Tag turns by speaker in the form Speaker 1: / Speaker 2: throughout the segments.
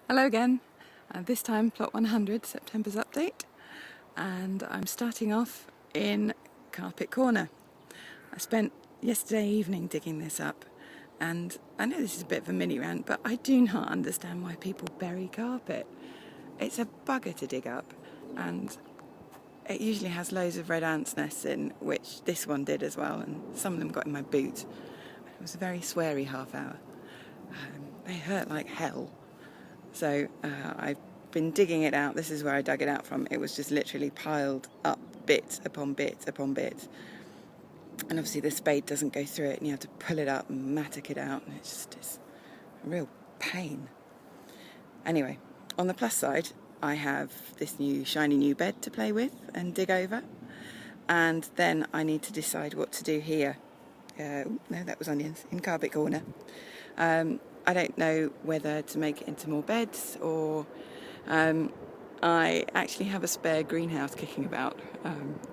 Speaker 1: Hello again, this time plot 100, September's update, and I'm starting off in Carpet Corner. I spent yesterday evening digging this up, and I know this is a bit of a mini rant, but I do not understand why people bury carpet. It's a bugger to dig up, and it usually has loads of red ants' nests in, which this one did as well, and some of them got in my boot. It was a very sweary half hour. They hurt like hell. So I've been digging it out. This is where I dug it out from. It was just literally piled up bit upon bit upon bit. And obviously the spade doesn't go through it and you have to pull it up and mattock it out. And it's a real pain. Anyway, on the plus side, I have this new shiny new bed to play with and dig over. And then I need to decide what to do here. No, that was onions in Carpet Corner. I don't know whether to make it into more beds or I actually have a spare greenhouse kicking about.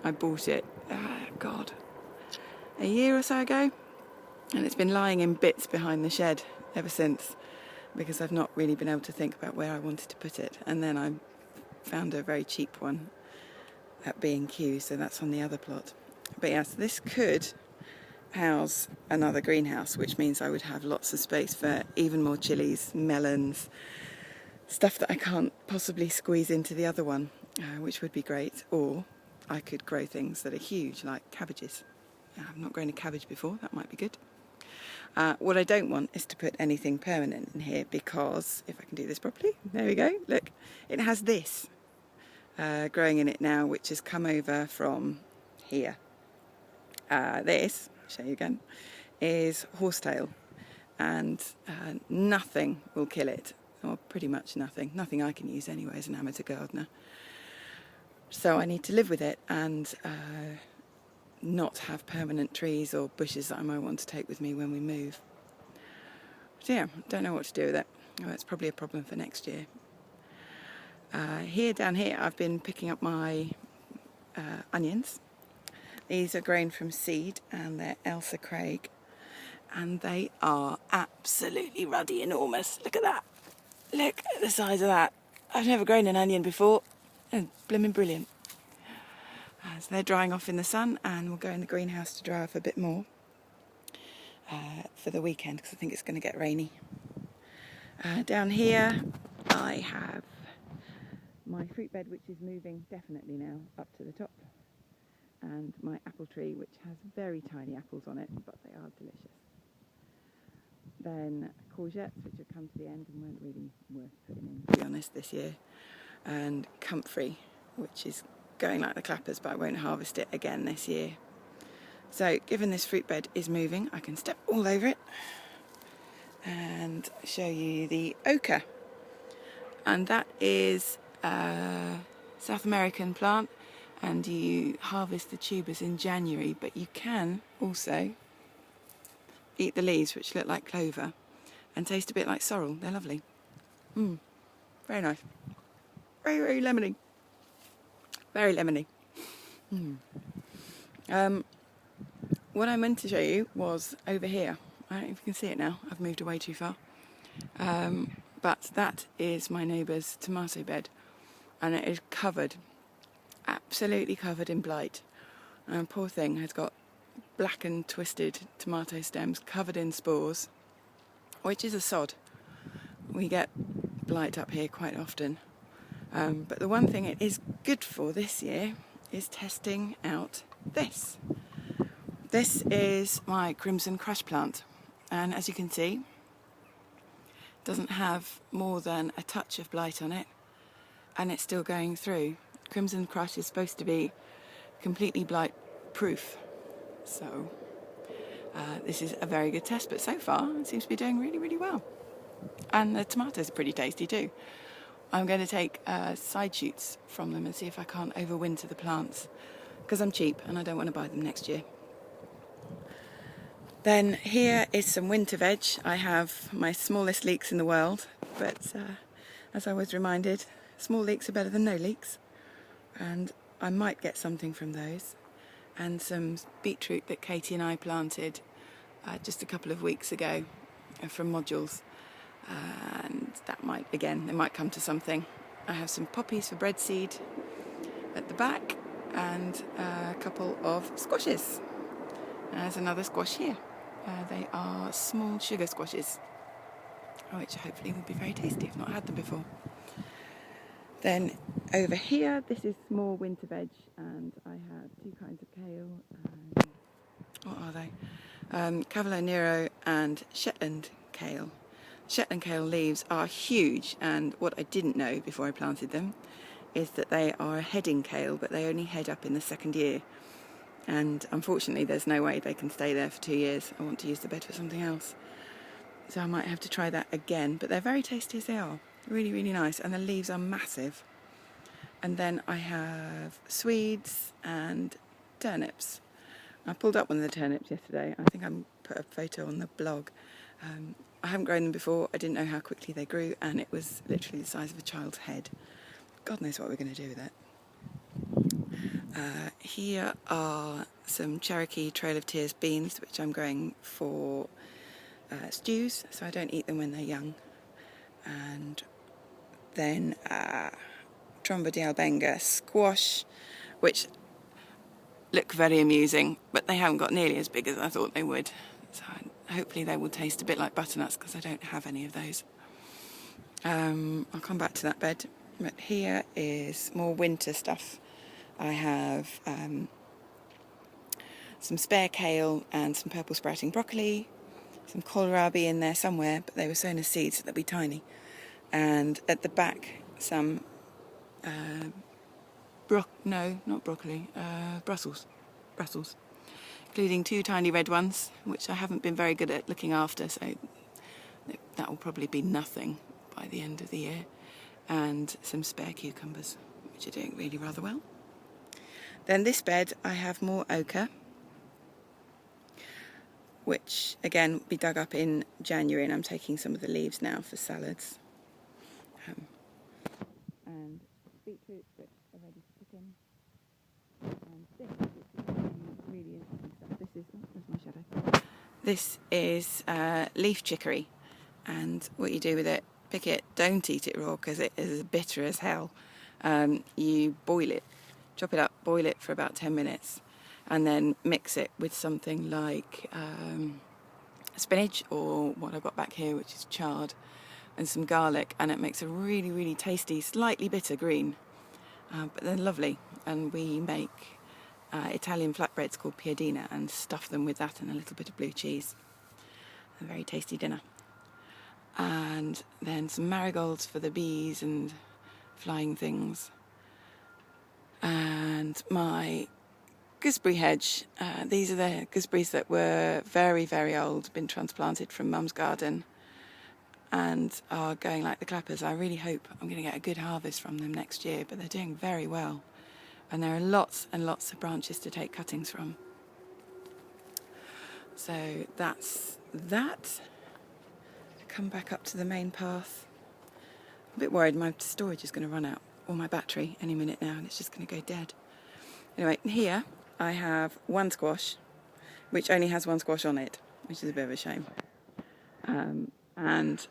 Speaker 1: I bought it, a year or so ago, and it's been lying in bits behind the shed ever since because I've not really been able to think about where I wanted to put it. And then I found a very cheap one at B&Q, so that's on the other plot. But yes, this could house another greenhouse, which means I would have lots of space for even more chilies, melons, stuff that I can't possibly squeeze into the other one, which would be great. Or I could grow things that are huge, like cabbages. I've not grown a cabbage before, that might be good. What I don't want is to put anything permanent in here because, if I can do this properly, there we go, look, it has this growing in it now, which has come over from here. This, show you again, is horsetail, and nothing will kill it, or pretty much nothing I can use anyway as an amateur gardener. So I need to live with it and not have permanent trees or bushes that I might want to take with me when we move. So yeah, don't know what to do with it. Well, it's probably a problem for next year. Down here I've been picking up my onions. These are grown from seed and they're Ailsa Craig, and they are absolutely ruddy enormous. Look at that. Look at the size of that. I've never grown an onion before. It's blooming brilliant. So they're drying off in the sun and we'll go in the greenhouse to dry off a bit more for the weekend because I think it's going to get rainy. Down here I have my fruit bed, which is moving definitely now up to the top, and my apple tree, which has very tiny apples on it, but they are delicious. Then courgettes, which have come to the end and weren't really worth putting in, to be honest, this year. And comfrey, which is going like the clappers, but I won't harvest it again this year. So, given this fruit bed is moving, I can step all over it and show you the ochre. And that is a South American plant, and you harvest the tubers in January, but you can also eat the leaves, which look like clover and taste a bit like sorrel. They're lovely. Very nice. Very, very lemony. Very lemony. What I meant to show you was over here. I don't know if you can see it now. I've moved away too far. But that is my neighbour's tomato bed, and it is covered, absolutely covered in blight. And poor thing has got black and twisted tomato stems covered in spores, which is a sod. We get blight up here quite often. But the one thing it is good for this year is testing out this. This is my crimson crush plant, and as you can see, it doesn't have more than a touch of blight on it, and it's still going through. Crimson crush is supposed to be completely blight proof, so this is a very good test, but so far it seems to be doing really, really well. And the tomatoes are pretty tasty too. I'm going to take side shoots from them and see if I can't overwinter the plants, because I'm cheap and I don't want to buy them next year. Then here is some winter veg. I have my smallest leeks in the world, but as I was reminded, small leeks are better than no leeks, and I might get something from those. And some beetroot that Katie and I planted just a couple of weeks ago from modules. and that might, again, it might come to something. I have some poppies for breadseed at the back, and a couple of squashes. There's another squash here. They are small sugar squashes, which hopefully will be very tasty. I've not had them before. Then over here, this is more winter veg, and I have two kinds of kale. What are they? Cavolo Nero and Shetland kale. Shetland kale leaves are huge, and what I didn't know before I planted them is that they are a heading kale, but they only head up in the second year. And unfortunately, there's no way they can stay there for 2 years. I want to use the bed for something else. So I might have to try that again. But they're very tasty as they are. Really, really nice. And the leaves are massive. And then I have Swedes and turnips. I pulled up one of the turnips yesterday. I think I put a photo on the blog. I haven't grown them before. I didn't know how quickly they grew. And it was literally the size of a child's head. God knows what we're going to do with it. Here are some Cherokee Trail of Tears beans, which I'm growing for stews, so I don't eat them when they're young. And then Tromba de Albenga squash, which look very amusing, but they haven't got nearly as big as I thought they would. So hopefully they will taste a bit like butternuts, because I don't have any of those. I'll come back to that bed. But here is more winter stuff. I have some spare kale and some purple sprouting broccoli, some kohlrabi in there somewhere, but they were sown as seeds, so they'll be tiny. And at the back, some Brussels, including 2 tiny red ones, which I haven't been very good at looking after, so that will probably be nothing by the end of the year. And some spare cucumbers, which are doing really rather well. Then this bed, I have more ochre, which again will be dug up in January, and I'm taking some of the leaves now for salads. And beetroot, which are ready to put in. And this, which is really interesting stuff. Where's my shadow? This is leaf chicory, and what you do with it, pick it, don't eat it raw because it is bitter as hell. You boil it. Chop it up, boil it for about 10 minutes, and then mix it with something like spinach, or what I've got back here, which is chard, and some garlic, and it makes a really, really tasty, slightly bitter green, but they're lovely. And we make Italian flatbreads called piadina and stuff them with that and a little bit of blue cheese. A very tasty dinner. And then some marigolds for the bees and flying things. And my gooseberry hedge, these are the gooseberries that were very, very old, been transplanted from Mum's garden, and are going like the clappers. I really hope I'm going to get a good harvest from them next year, but they're doing very well. And there are lots and lots of branches to take cuttings from. So that's that. Come back up to the main path. I'm a bit worried my storage is going to run out, or my battery, any minute now, and it's just going to go dead. Anyway, here I have one squash, which only has one squash on it, which is a bit of a shame. And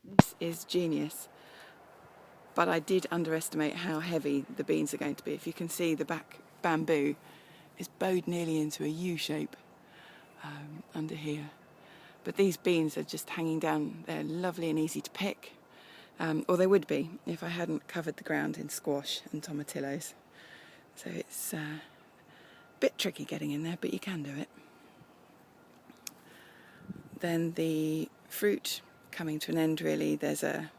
Speaker 1: this is genius, but I did underestimate how heavy the beans are going to be. If you can see, the back bamboo is bowed nearly into a U shape under here. But these beans are just hanging down. They're lovely and easy to pick. Or they would be if I hadn't covered the ground in squash and tomatillos. So it's a bit tricky getting in there, but you can do it. Then the fruit coming to an end, really. There's a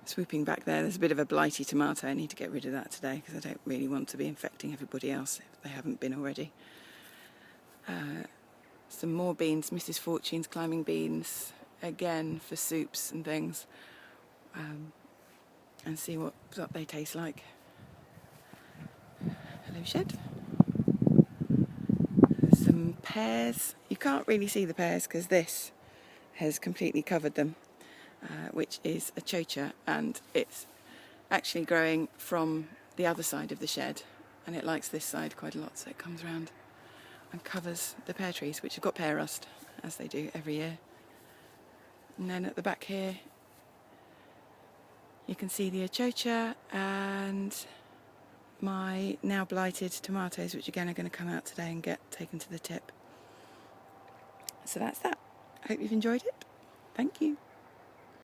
Speaker 1: swooping back there. There's a bit of a blighty tomato. I need to get rid of that today because I don't really want to be infecting everybody else if they haven't been already. Some more beans, Mrs. Fortune's climbing beans, again for soups and things. And see what they taste like. Hello, shed. Some pears. You can't really see the pears because this has completely covered them, which is a chocha, and it's actually growing from the other side of the shed, and it likes this side quite a lot, so it comes round and covers the pear trees, which have got pear rust, as they do every year. And then at the back here you can see the achocha and my now blighted tomatoes, which again are going to come out today and get taken to the tip. So that's that. I hope you've enjoyed it. Thank you.